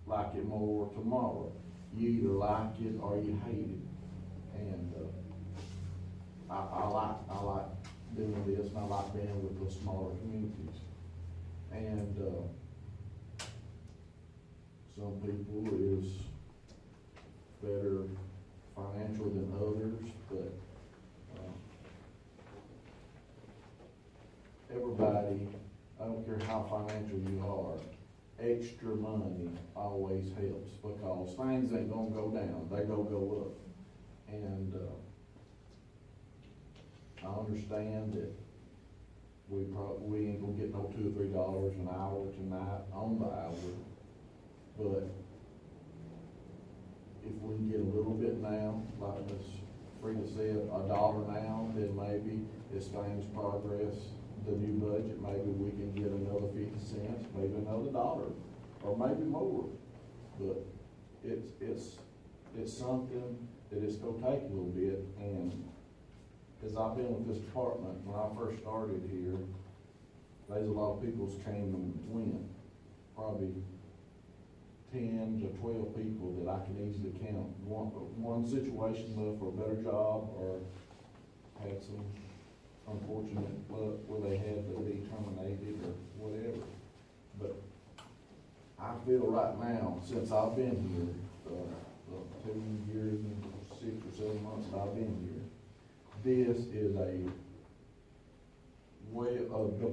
like it more tomorrow. You either like it or you hate it. And, I like doing this, and I like being with the smaller communities. And, some people is better financial than others, but, everybody, I don't care how financial you are, extra money always helps, because things ain't gonna go down, they gonna go up. And, I understand that we ain't gonna get no $2 or $3 an hour tonight on the hour, but if we can get a little bit now, like Ms. Frida said, $1 now, then maybe as things progress, the new budget, maybe we can get another 50 cents, maybe another $1, or maybe more. But it's something that it's gonna take a little bit. And as I've been with this department, when I first started here, there's a lot of people that came and went, probably 10 to 12 people that I can easily count. One situation left for a better job, or had some unfortunate luck where they had to be terminated or whatever. But I feel right now, since I've been here, the 2 years and 6 or 7 months that I've been here, this is the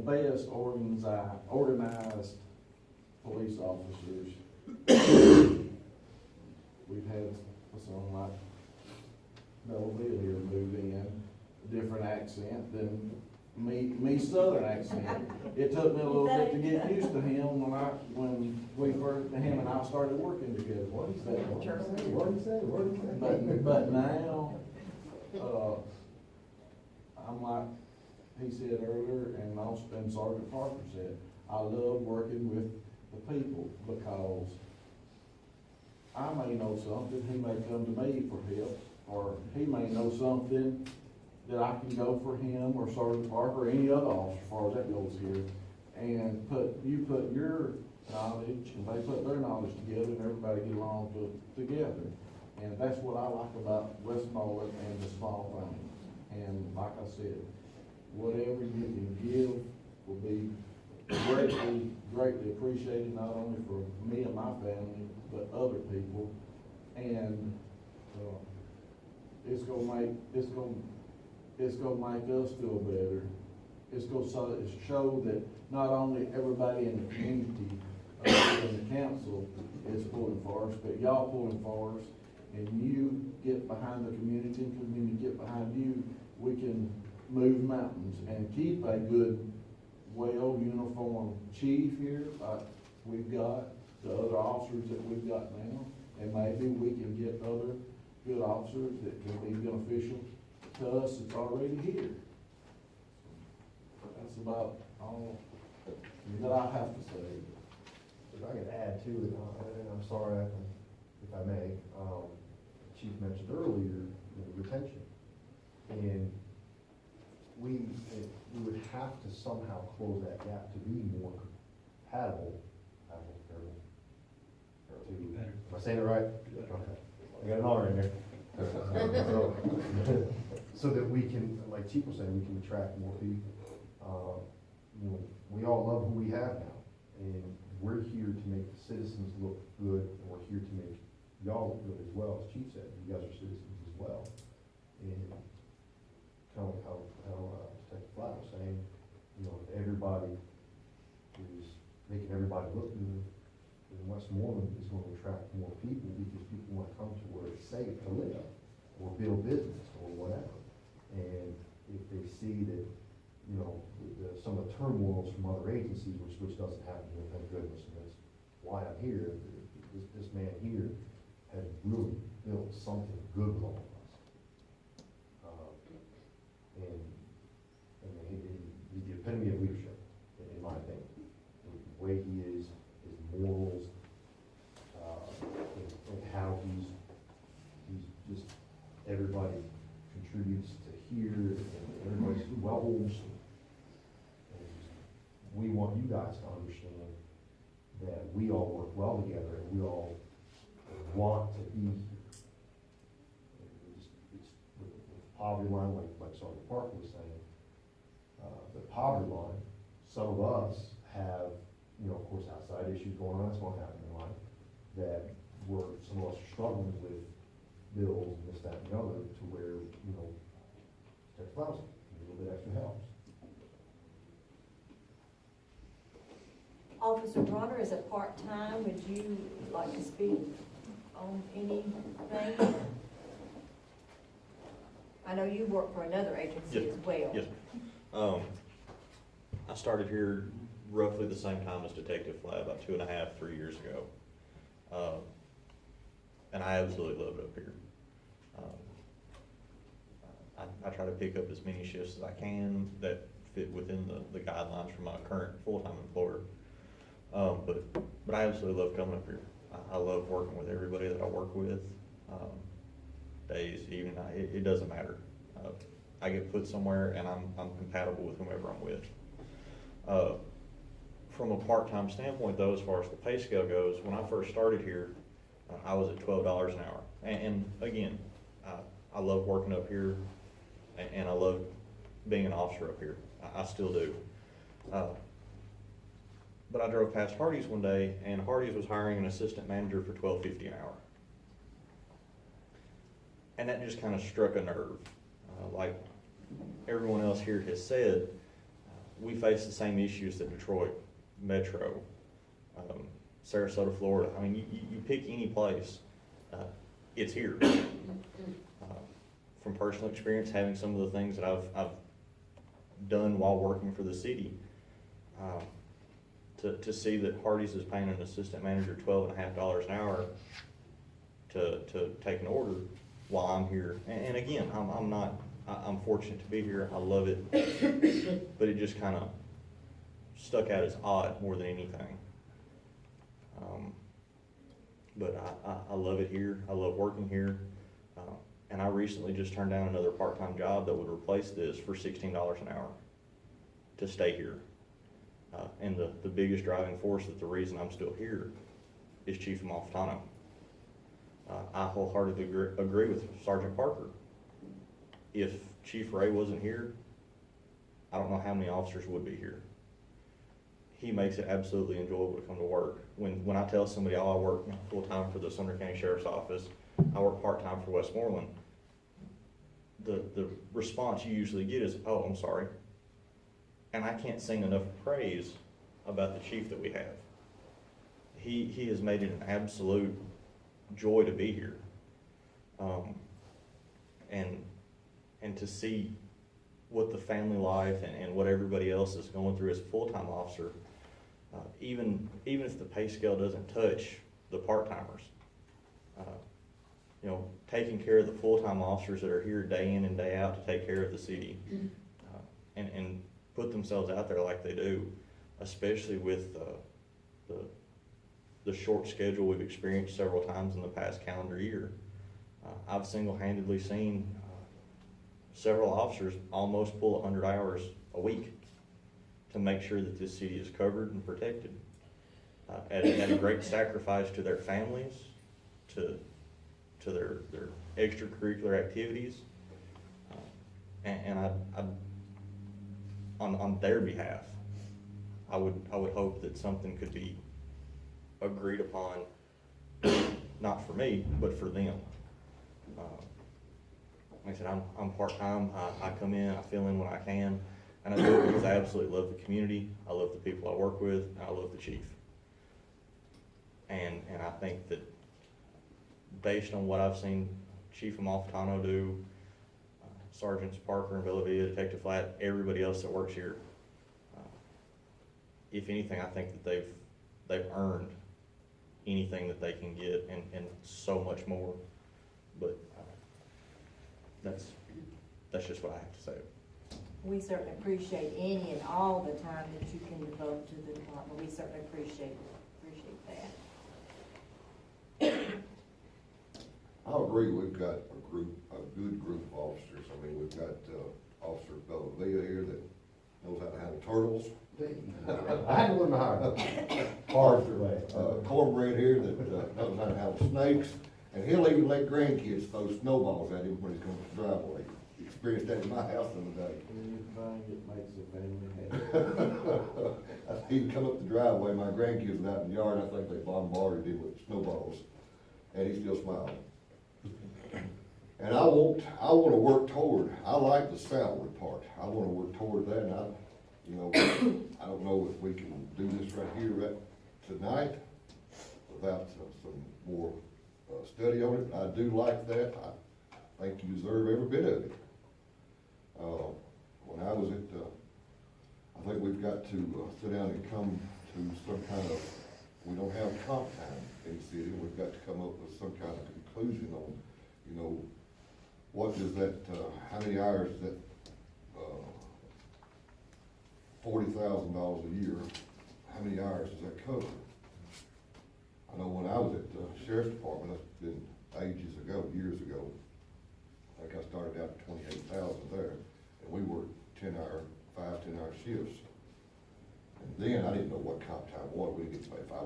best organized police officers. We've had someone like Bellaville here move in, a different accent than me southern accent. It took me a little bit to get used to him when we first, him and I started working together. What did he say? But now, I'm like he said earlier, and Sergeant Parker said, I love working with the people, because I may know something, he may come to me for help, or he may know something that I can go for him or Sergeant Parker or any other officer as far as that goes here, and you put your knowledge and they put their knowledge together, and everybody get along together. And that's what I like about Westmoreland and the small things. And like I said, whatever you can give will be greatly appreciated, not only for me and my family, but other people. And it's gonna make us feel better. It's gonna show that not only everybody in the community, in the council is pulling for us, but y'all pulling for us, and you get behind the community, and community get behind you, we can move mountains and keep a good, well-uniformed chief here, like we've got, the other officers that we've got now, and maybe we can get other good officers that can be beneficial to us that's already here. That's about all that I have to say. If I could add to it, and I'm sorry if I may, Chief mentioned earlier, retention. And we would have to somehow close that gap to be more compatible. Am I saying it right? Okay. I got an R in there. So that we can, like Chief was saying, we can attract more people. We all love who we have now, and we're here to make the citizens look good, and we're here to make y'all look good as well. As Chief said, you guys are citizens as well. And kind of how Detective Flat was saying, if everybody is making everybody look good, then Westmoreland is going to attract more people, because people want to come to where it's safe to live or build business or whatever. And if they see that, some of the turmoils from other agencies, which doesn't happen here, thank goodness, and that's why I'm here. This man here has really built something good with all of us. And he's the epitome of leadership, in my opinion. The way he is, his morals, and how he's just, everybody contributes to here, and everybody's well-wholesome. We want you guys to understand that we all work well together, and we all want to be here. It's with the poverty line, like Sergeant Parker was saying, the poverty line, some of us have, you know, of course, outside issues going on, that's going to happen in life, that some of us are struggling with bills and this, that, and the other, to where, you know, $10,000, a little bit extra helps. Officer Bronner, is it part-time? Would you like to speak on anything? I know you work for another agency Yes, as well. Yes, ma'am. I started here roughly the same time as Detective Fly, about 2.5, 3 years ago. And I absolutely love it up here. I try to pick up as many shifts as I can that fit within the guidelines from my current full-time employer. But I absolutely love coming up here. I love working with everybody that I work with, days, evening, night, it doesn't matter. I get put somewhere and I'm compatible with whomever I'm with. From a part-time standpoint though, as far as the pay scale goes, when I first started here, I was at $12 an hour. And again, I love working up here and I love being an officer up here. I still do. But I drove past Hardee's one day, and Hardee's was hiring an assistant manager for $12.50 an hour. And that just kind of struck a nerve. Like everyone else here has said, we face the same issues that Detroit, Metro, Sarasota, Florida. I mean, you pick any place, it's here. From personal experience, having some of the things that I've done while working for the city, to see that Hardee's is paying an assistant manager $12.50 an hour to take an order while I'm here. And again, I'm fortunate to be here. I love it, but it just kind of stuck out as odd more than anything. But I love it here. I love working here. And I recently just turned down another part-time job that would replace this for $16 an hour to stay here. And the biggest driving force, that the reason I'm still here, is Chief Amalfitano. I wholeheartedly agree with Sergeant Parker. If Chief Ray wasn't here, I don't know how many officers would be here. He makes it absolutely enjoyable to come to work. When I tell somebody, oh, I work full-time for the Sumner County Sheriff's Office, I work part-time for Westmoreland, the response you usually get is, oh, I'm sorry. And I can't sing enough praise about the chief that we have. He has made it an absolute joy to be here. And to see what the family life and what everybody else is going through as a full-time officer, even if the pay scale doesn't touch the part-timers, you know, taking care of the full-time officers that are here day in and day out to take care of the city, and put themselves out there like they do, especially with the short schedule we've experienced several times in the past calendar year. I've single-handedly seen several officers almost pull 100 hours a week to make sure that this city is covered and protected, at a great sacrifice to their families, to their extracurricular activities, and on their behalf, I would hope that something could be agreed upon, not for me, but for them. Like I said, I'm part-time. I come in, I fill in when I can, and I do it because I absolutely love the community. I love the people I work with, and I love the chief. And I think that based on what I've seen Chief Amalfitano do, Sergeants Parker and Villavilla, Detective Flatt, everybody else that works here, if anything, I think that they've earned anything that they can get, and so much more. But that's just what I have to say. We certainly appreciate any and all the time that you can devote to the department. We certainly appreciate that. I agree, we've got a good group of officers. I mean, we've got Officer Bellavia here that knows how to handle turtles, I had to learn to hire. Arthur, Cornbread here that, knows how to handle snakes, and he'll even let grandkids throw snowballs at him when he's going to the driveway. Experienced that in my house the other day. Anything that makes a family happy. He'd come up the driveway, my grandkids was out in the yard, I think they bombarded him with snowballs, and he still smiled. And I wanna work toward, I like the salary part, I wanna work toward that, and I don't know if we can do this right here, right tonight, without some more, study on it. I do like that, I think you deserve every bit of it. When I was at, I think we've got to sit down and come to some kind of, we don't have comp time in the city, we've got to come up with some kind of conclusion on, what is that, how many hours is that, $40,000 a year, how many hours does that cover? I know when I was at the sheriff's department, that's been ages ago, years ago, I think I started out at 28,000 there, and we worked 5, 10-hour shifts. And then I didn't know what comp time was. We didn't get paid. If I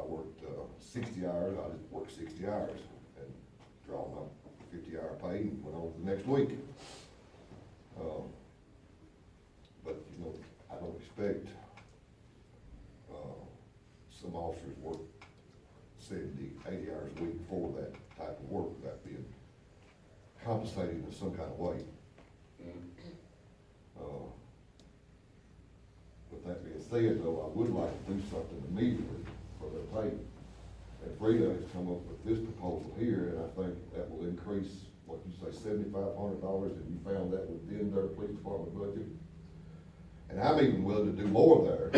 worked 60 hours, I just worked 60 hours and draw my 50-hour pay and went on to the next week. But I don't expect some officers work 70, 80 hours a week for that type of work without being compensated in some kind of way. With that being said, though, I would like to do something immediately for their pay. And Frida has come up with this proposal here, and I think that will increase, what you say, $7,500, and you found that within their police department budget. And I'm even willing to do more there.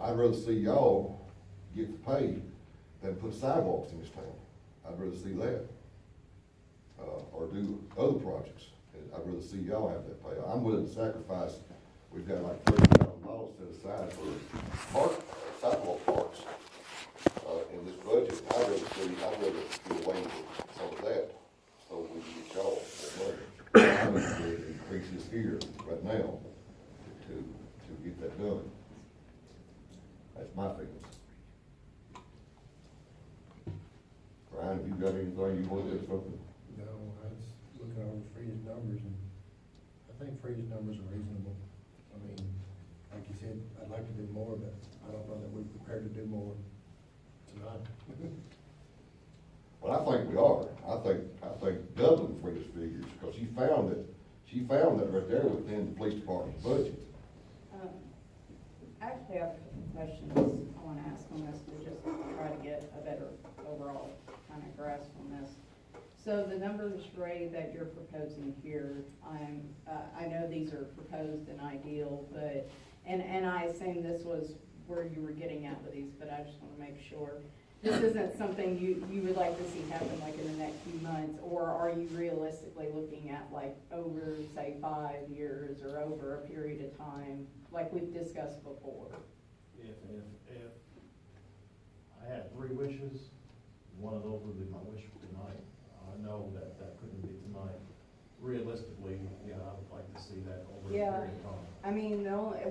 I'd rather see y'all get the pay than put sidewalks in this town. I'd rather see that. Or do other projects. I'd rather see y'all have that pay. I'm willing to sacrifice, we've got like $30,000 set aside for sidewalk parks, in this budget. I'd rather get away with some of that, so we can get y'all more money. I'm going to increase this here right now to get that done. That's my feelings. Brian, have you got anything you want to do something? No, I was looking over Frida's numbers, and I think Frida's numbers are reasonable. I mean, like you said, I'd like to do more, but I don't know that we're prepared to do more tonight. Well, I think we are. I think doubling Frida's figures, because she found that right there within the police department's budget. Actually, I have a couple questions I want to ask on this to just try to get a better overall kind of grasp on this. So the numbers, Ray, that you're proposing here, I know these are proposed and ideal, but, and I assume this was where you were getting at with these, but I just want to make sure. This isn't something you would like to see happen like in the next few months, or are you realistically looking at like over, say, 5 years or over a period of time, like we've discussed before? If I had 3 wishes, one of those would be my wish for tonight. I know that couldn't be tonight. Realistically, yeah, I would like to see that over a Yeah. period of time. I mean,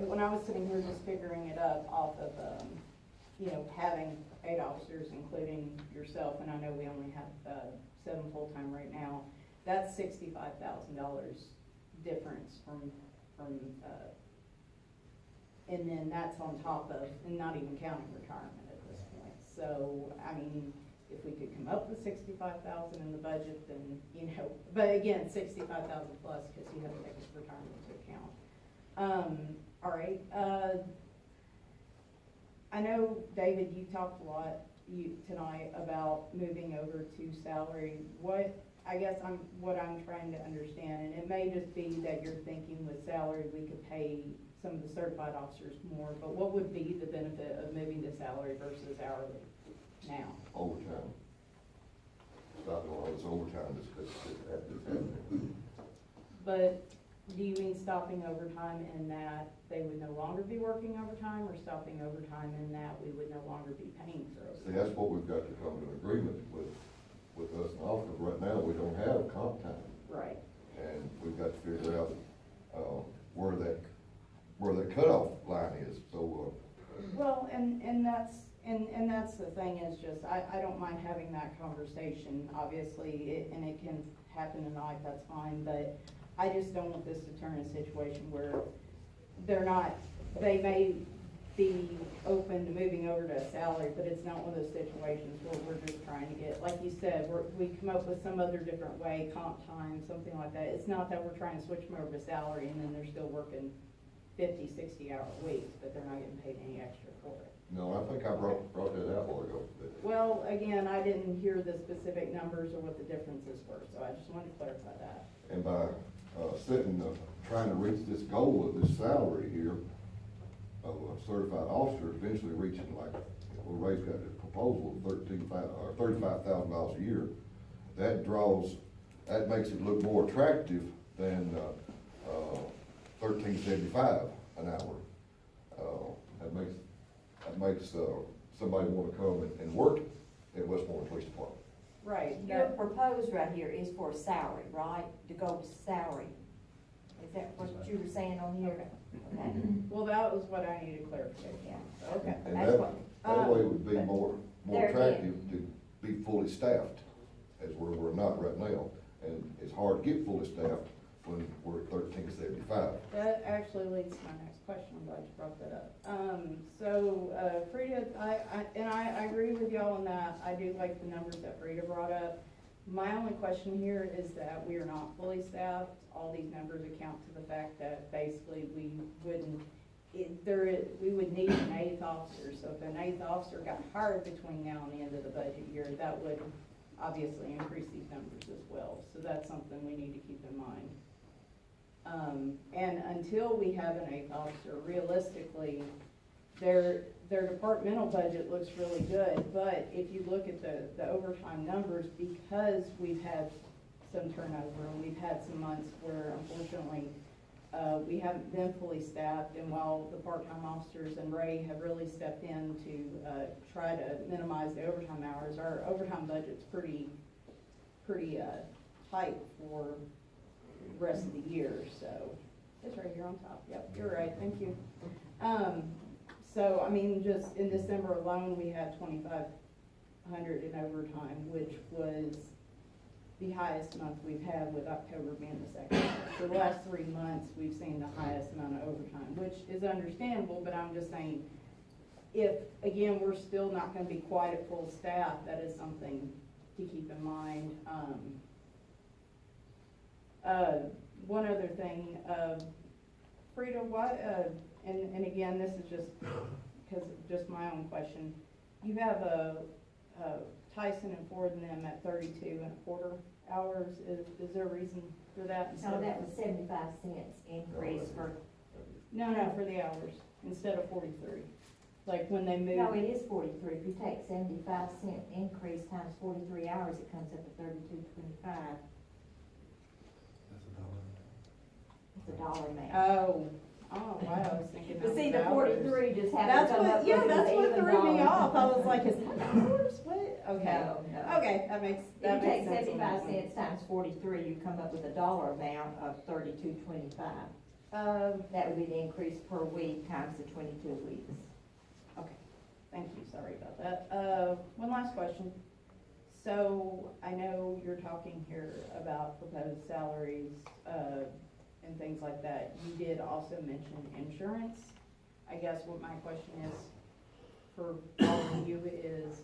when I was sitting here just figuring it up off of, having 8 officers, including yourself, and I know we only have 7 full-time right now, that's $65,000 difference from, and then that's on top of, and not even counting retirement at this point. So, I mean, if we could come up with 65,000 in the budget, then, but again, 65,000 plus, because you have to take retirement into account. All right, I know, David, you talked a lot tonight about moving over to salary. What I'm trying to understand, and it may just be that you're thinking with salary, we could pay some of the certified officers more, but what would be the benefit of moving to salary versus hourly now? Overtime. Stop doing all this overtime that's happening. But do you mean stopping overtime in that they would no longer be working overtime, or stopping overtime in that we would no longer be paying for See, overtime? that's what we've got to come to an agreement with us and officers. Right now, we don't have comp time. Right. And we've got to figure out, where that where the cutoff line is, so, Well, and that's the thing is just, I don't mind having that conversation, obviously, and it can happen tonight, that's fine, but I just don't want this to turn a situation where they're not, they may be open to moving over to a salary, but it's not one of those situations where we're just trying to get, like you said, we come up with some other different way, comp time, something like that. It's not that we're trying to switch them over to salary and then they're still working 50, 60-hour weeks, but they're not getting paid any extra for it. no, I think I brought that out a while ago. but- Well, again, I didn't hear the specific numbers or what the differences were, so I just wanted to clarify that. And by, trying to reach this goal of this salary here, of a certified officer, eventually reaching like, well, Ray's got a proposal of $35,000 a year. That makes it look more attractive than, $13.75 an hour. That makes somebody wanna come and work at Westmoreland Police Department. Right. Your proposed right here is for a salary, right? To go to salary. Is that what you were saying on here? Okay. Well, that was what I needed clarification. Yeah. Okay. And That's that, what- that way it would be but more there attractive to be fully staffed, as we're not right now. And it's hard to get fully staffed when we're at $13.75. That actually leads to my next question, I'm glad you brought that up. Frida, I agree with y'all on that, I do like the numbers that Frida brought up. My only question here is that we are not fully staffed, all these numbers account to the fact that basically we wouldn't, we would need an 8th officer, so if an 8th officer got hired between now and the end of the budget year, that would obviously increase these numbers as well, so that's something we need to keep in mind. And until we have an 8th officer, realistically, their departmental budget looks really good, but if you look at the overtime numbers, because we've had some turnover, and we've had some months where unfortunately, we haven't been fully staffed, and while the part-time officers and Ray have really stepped in to, try to minimize the overtime hours, our overtime budget's pretty tight for the rest of the year, so, it's right here on top, yep, you're right, thank you. So, I mean, just in December alone, we had 2,500 in overtime, which was the highest month we've had, with October being the second. For the last 3 months, we've seen the highest amount of overtime, which is understandable, but I'm just saying, if, again, we're still not gonna be quite at full staff, that is something to keep in mind. One other thing, Frida, and again, this is just my own question. You have Tyson and Ford and them at 32.25 hours. Is there a reason for that? No, that was 75 cents increase for, No, for the hours, instead of 43. Like when they move. no, it is 43. If you take 75-cent increase times 43 hours, it comes up to 32.25. It's a dollar amount. Oh, wow, I was thinking that But was see, the hours. 43 just happened That's to come up what, with yeah, an that's what even threw me dollar. off. I was like, is that hours? What? Okay. No, no. Okay, that makes If you take sense on that 75 one. cents times 43, you come up with a dollar amount of 32.25. That would be the increase per week times the 22 weeks. Okay, thank you, sorry about that. One last question. So, I know you're talking here about proposed salaries, and things like that. You did also mention insurance. I guess what my question is for all of you is,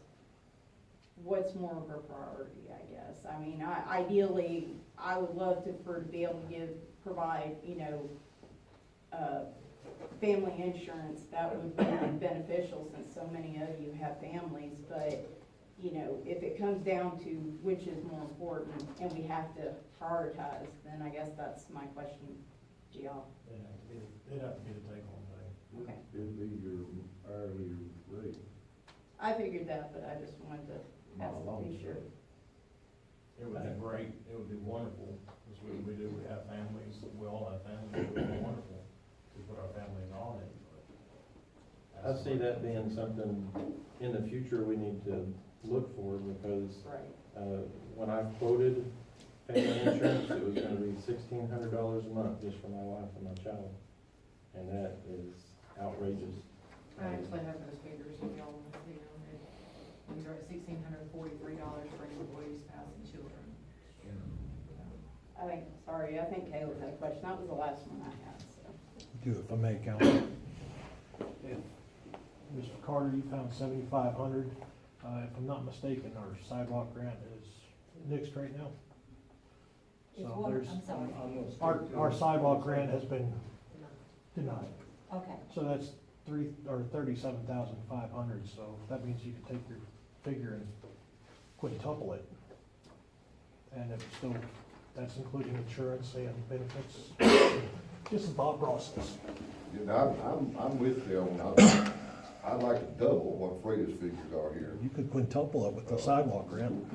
what's more of a priority, I guess? I mean, ideally, I would love to be able to provide, family insurance. That would be beneficial since so many of you have families, but, if it comes down to which is more important and we have to prioritize, then I guess that's my question to y'all. It'd have to be the take-home pay. Okay. It'd be your hourly rate. I figured that, but I just wanted to ask to be sure. It would be great, it would be wonderful, because we have families, we all have families, it would be wonderful to put our families on it, but. I see that being something in the future we need to look for, because Right. when I quoted family insurance, it was gonna be $1,600 a month just for my wife and my child. and that is outrageous. I actually have those figures if y'all want to see them. These are at $1,643 for employees, spouse, and children. I think Caleb had a question, that was the last one I had, so. Do if I may, Council. Mr. Carter, you found 7,500. If I'm not mistaken, our sidewalk grant is nixed right now. It's So what? there's, I'm sorry. our sidewalk grant has been denied. Okay, So that's 37,500, so that means you can take your figure and quintuple it. And it's still, that's including insurance and benefits, just a thought process. You know, I'm with you on, I'd like to double what Freida's figures are here. You could quintuple it with the sidewalk grant.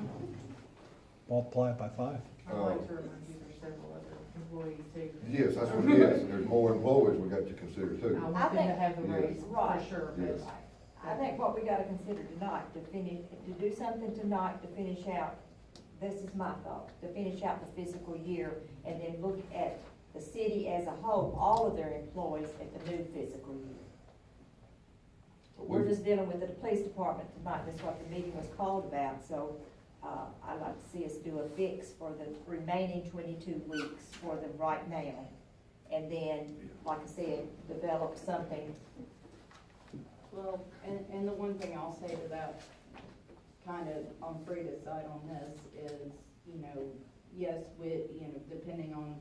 Multiply it by 5. I'd like to remind you there's several other employees too. Yes, that's what it is, there's more employees we got to consider I too. want them to have the Yes. raise for Right. sure, Yes. but I think what we gotta consider tonight, to do something tonight to finish out, this is my thought, to finish out the fiscal year, and then look at the city as a whole, all of their employees at the new fiscal year. We're just dealing with the police department tonight, that's what the meeting was called about, so, I'd like to see us do a fix for the remaining 22 weeks for them right now. And then, like I said, develop something. Well, and the one thing I'll say to that, kind of on Frida's side on this is, yes, depending on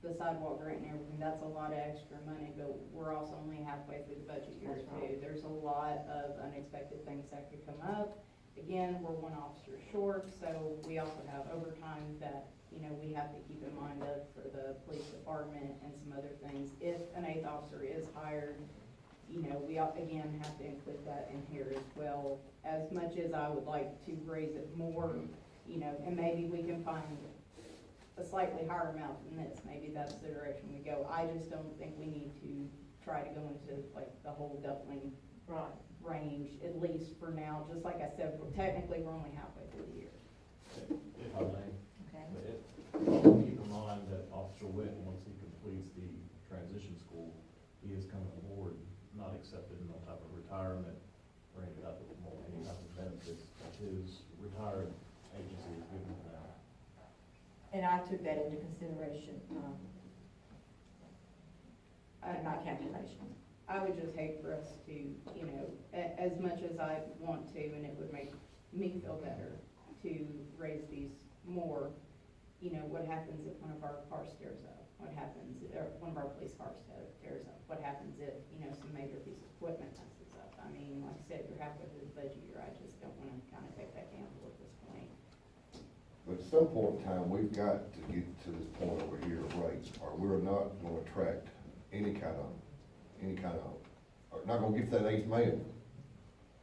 the sidewalk grant and everything, that's a lot of extra money, but we're also only halfway through the budget year That's too. right. There's a lot of unexpected things that could come up. Again, we're one officer short, so we also have overtime that, we have to keep in mind of for the police department and some other things. If an 8th officer is hired, we again have to include that in here as well. As much as I would like to raise it more, and maybe we can find a slightly higher amount than this, maybe that's the direction we go. I just don't think we need to try to go into like the whole doubling Right. range, at least for now. Just like I said, technically, we're only halfway through the year. If I may. Okay. Keep in mind that Officer Witt, once he completes the transition school, he is coming aboard, not accepted no type of retirement or any type of benefits that his retired agency is giving him now. And I took that into consideration, in my calculation. I would just hate for us to, as much as I want to, and it would make me feel better to raise these more, what happens if one of our cars tears up? What happens, or one of our police cars tears up? What happens if, some major piece of equipment messes up? I mean, like I said, you're halfway through the budget year, I just don't wanna kinda take that gamble at this point. But at some point in time, we've got to get to this point over here of rates, or we're not gonna attract any kind of, or not gonna get that 8th man.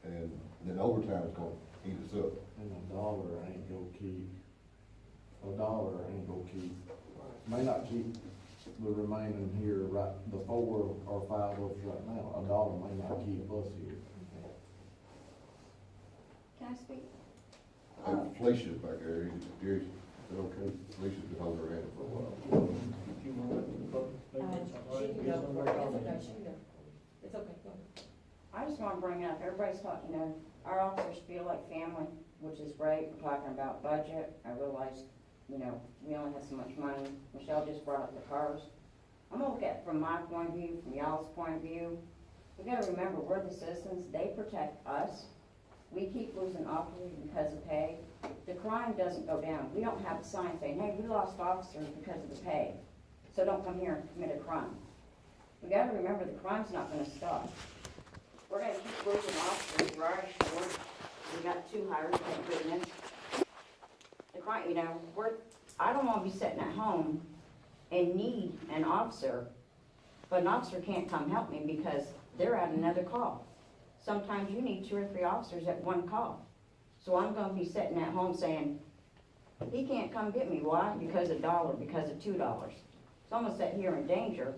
And then overtime's gonna eat us up. And a dollar ain't gonna keep, may not keep the remaining here, right, the 4 or 5 of us right now, a dollar may not keep us here. Can I speak? And Felicia's back there, Gary's, is it okay? Felicia's been holding her hand for a while. She can go for it. It's okay, she can go. It's okay, go. I just want to bring up, everybody's talking, our officers feel like family, which is great. We're talking about budget. I realize, we only have so much money. Michelle just brought up the cars. I'm gonna look at it from my point of view, from y'all's point of view. We gotta remember, we're the citizens. They protect us. We keep losing officers because of pay. The crime doesn't go down. We don't have a sign saying, hey, we lost officers because of the pay, so don't come here and commit a crime. We gotta remember, the crime's not gonna stop. We're gonna keep losing officers, we're already short. We got 2 hires, thank goodness. The crime, I don't wanna be sitting at home and need an officer, but an officer can't come help me because they're at another call. Sometimes you need 2 or 3 officers at one call. So I'm gonna be sitting at home saying, he can't come get me, why? Because of $1, because of $2. So I'm gonna sit here in danger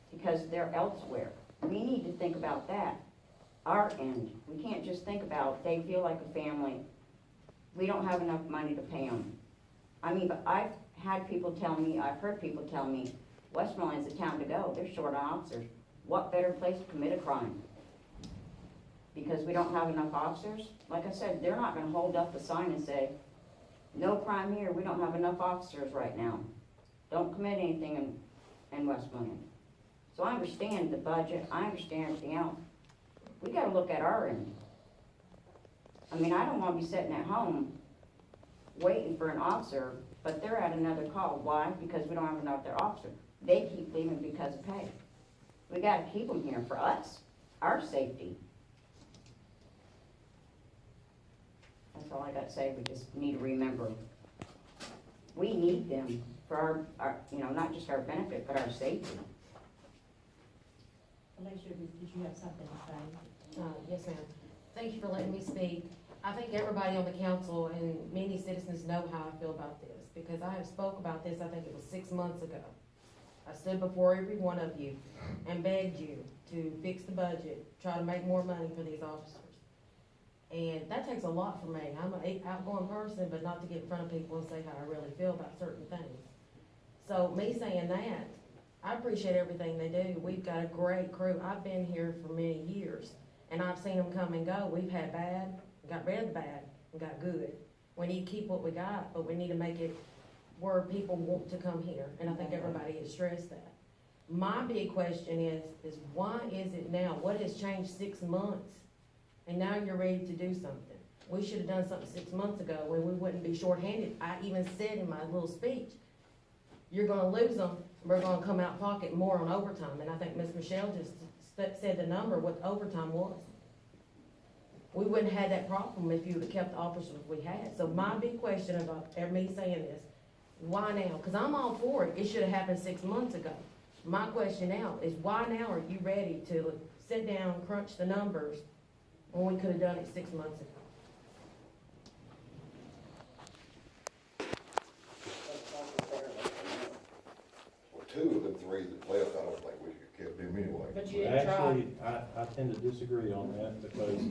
because they're elsewhere. We need to think about that, our end. We can't just think about, they feel like a family. We don't have enough money to pay them. I mean, but I've had people tell me, I've heard people tell me, Westmoreland's the town to go, they're short on officers. What better place to commit a crime? Because we don't have enough officers? Like I said, they're not gonna hold up a sign and say, no crime here, we don't have enough officers right now. Don't commit anything in Westmoreland. So I understand the budget, I understand everything else. We gotta look at our end. I mean, I don't wanna be sitting at home waiting for an officer, but they're at another call. Why? Because we don't have enough their officers. They keep leaving because of pay. We gotta keep them here for us, our safety. That's all I gotta say, we just need to remember, we need them for our, you know, not just our benefit, but our safety. Alicia, did you have something to say? Yes, ma'am. Thank you for letting me speak. I think everybody on the council and many citizens know how I feel about this, because I have spoke about this, I think it was 6 months ago. I stood before every one of you and begged you to fix the budget, try to make more money for these officers. And that takes a lot for me. I'm an outgoing person, but not to get in front of people and say how I really feel about certain things. So me saying that, I appreciate everything they do. We've got a great crew. I've been here for many years, and I've seen them come and go. We've had bad, got rid of the bad, and got good. We need to keep what we got, but we need to make it where people want to come here, and I think everybody has stressed that. My big question is why is it now? What has changed 6 months? And now you're ready to do something. We should have done something 6 months ago when we wouldn't be shorthanded. I even said in my little speech, you're gonna lose them, we're gonna come out pocket more on overtime, and I think Ms. Michelle just said the number, what overtime was. We wouldn't have had that problem if you would have kept the officers we had. So my big question about me saying this, why now? Cause I'm all for it, it should have happened 6 months ago. My question now is why now are you ready to sit down, crunch the numbers, when we could have done it 6 months ago? Well, 2 of the 3 that left, I don't think we could keep them anyway. But you didn't try. Actually, I tend to disagree on that because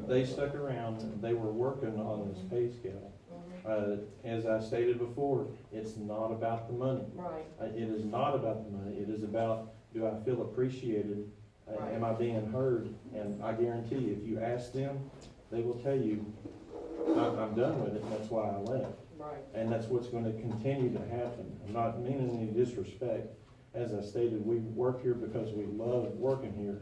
they stuck around, and they were working on this pay scale. As I stated before, it's not about the money. Right. It is not about the money, it is about, do I feel appreciated? Right. Am I being heard? And I guarantee, if you ask them, they will tell you, I'm done with it, and that's why I left. Right. And that's what's gonna continue to happen. I'm not meaning any disrespect. As I stated, we work here because we love working here.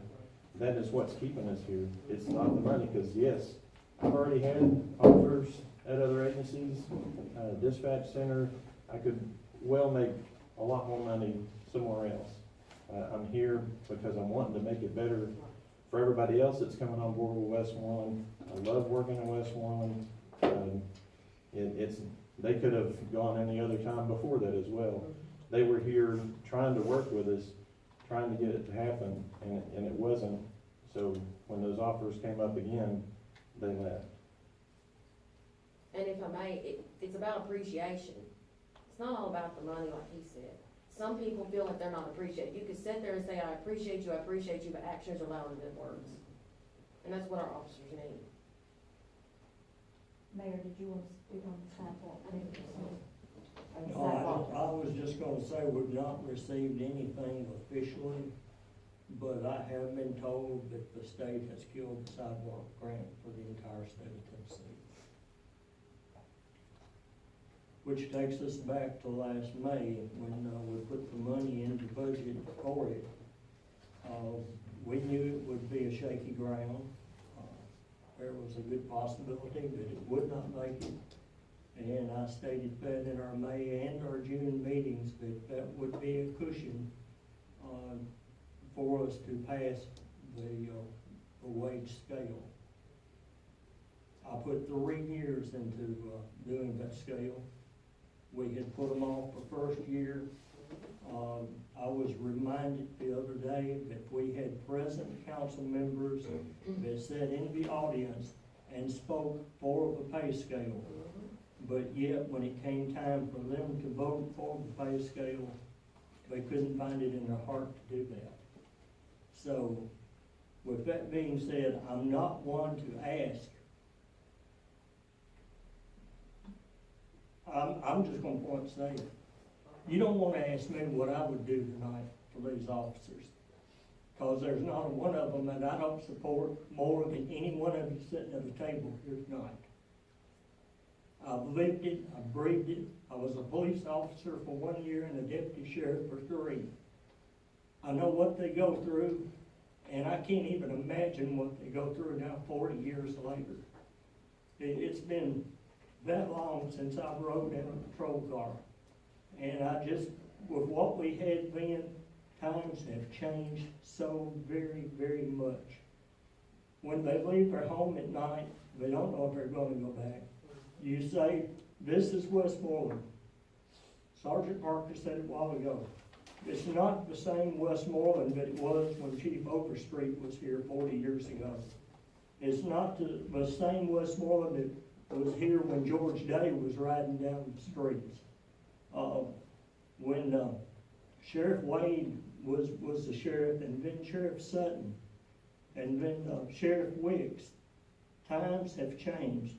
That is what's keeping us here. It's not the money, because yes, I've already had offers at other agencies, dispatch center. I could well make a lot more money somewhere else. I'm here because I'm wanting to make it better for everybody else that's coming on board with Westmoreland. I love working in Westmoreland. They could have gone any other time before that as well. They were here trying to work with us, trying to get it to happen, and it wasn't. So when those offers came up again, they left. And if I may, it's about appreciation. It's not all about the money like he said. Some people feel like they're not appreciated. You could sit there and say, I appreciate you, but actions are louder than words. And that's what our officers need. Mayor, did you want to speak on the sidewalk? No, I was just gonna say, we've not received anything officially, but I have been told that the state has killed the sidewalk grant for the entire state of Tennessee. Which takes us back to last May, when we put the money into budget for it. We knew it would be a shaky ground. There was a good possibility that it would not make it. And I stated that in our May and our June meetings, that would be a cushion for us to pass the wage scale. I put 3 years into doing that scale. We had put them off the first year. I was reminded the other day that we had present council members that sat in the audience and spoke for the pay scale. But yet, when it came time for them to vote for the pay scale, they couldn't find it in their heart to do that. So, with that being said, I'm not one to ask. I'm just gonna point and say it. You don't wanna ask me what I would do tonight for these officers, cause there's not a one of them that I don't support more than any one of you sitting at the table here tonight. I've lived it, I've breathed it. I was a police officer for 1 year and a deputy sheriff for 3. I know what they go through, and I can't even imagine what they go through now 40 years later. It's been that long since I rode in a patrol car. And I just, with what we had then, times have changed so very, very much. When they leave their home at night, they don't know if they're gonna go back. You say, this is Westmoreland. Sergeant Parker said it a while ago. It's not the same Westmoreland that it was when Chief Overstreet was here 40 years ago. It's not the same Westmoreland that was here when George Day was riding down the streets. When Sheriff Wade was the sheriff, and then Sheriff Sutton, and then Sheriff Wicks, times have changed.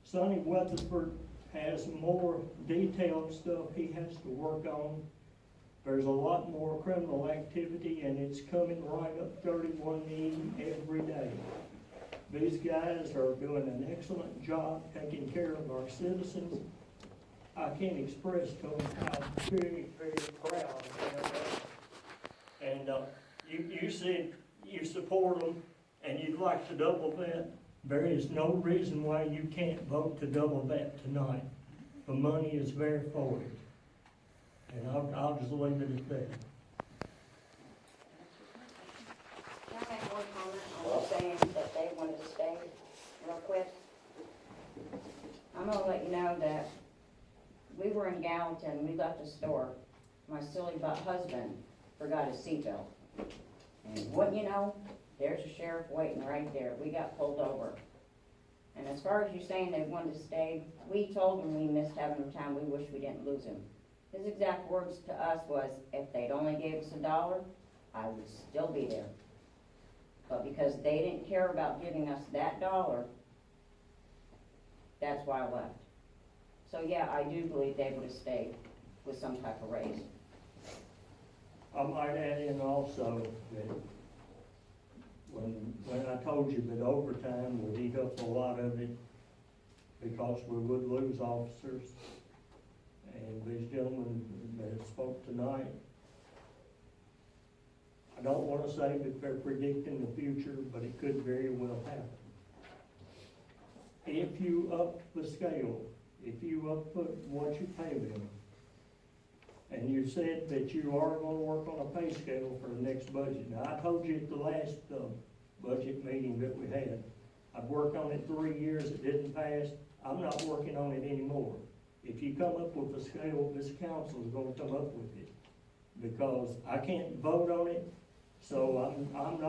Sonny Weatherford has more detailed stuff he has to work on. There's a lot more criminal activity, and it's coming right up 31E every day. These guys are doing an excellent job taking care of our citizens. I can't express to them how very, very proud I am. And you said you support them and you'd like to double that. There is no reason why you can't vote to double that tonight. The money is there for it. And I'll just leave it at that. Can I make one comment on the saying that they wanted to stay real quick? I'm gonna let you know that we were in Gallatin, we left the store, my silly butt husband forgot his seatbelt. And wouldn't you know, there's a sheriff waiting right there, we got pulled over. And as far as you saying they wanted to stay, we told him we missed having him time, we wish we didn't lose him. His exact words to us was, if they'd only gave us $1, I would still be there. But because they didn't care about giving us that $1, that's why I left. So yeah, I do believe they would have stayed with some type of raise. I might add in also that when I told you that overtime would eat up a lot of it because we would lose officers, and these gentlemen that spoke tonight, I don't want to say that they're predicting the future, but it could very well happen. If you up the scale, if you up what you pay them, and you said that you are gonna work on a pay scale for the next budget. Now, I told you at the last budget meeting that we had, I've worked on it 3 years, it didn't pass, I'm not working on it anymore. If you come up with a scale, this council is gonna come up with it, because I can't vote on it, so I'm not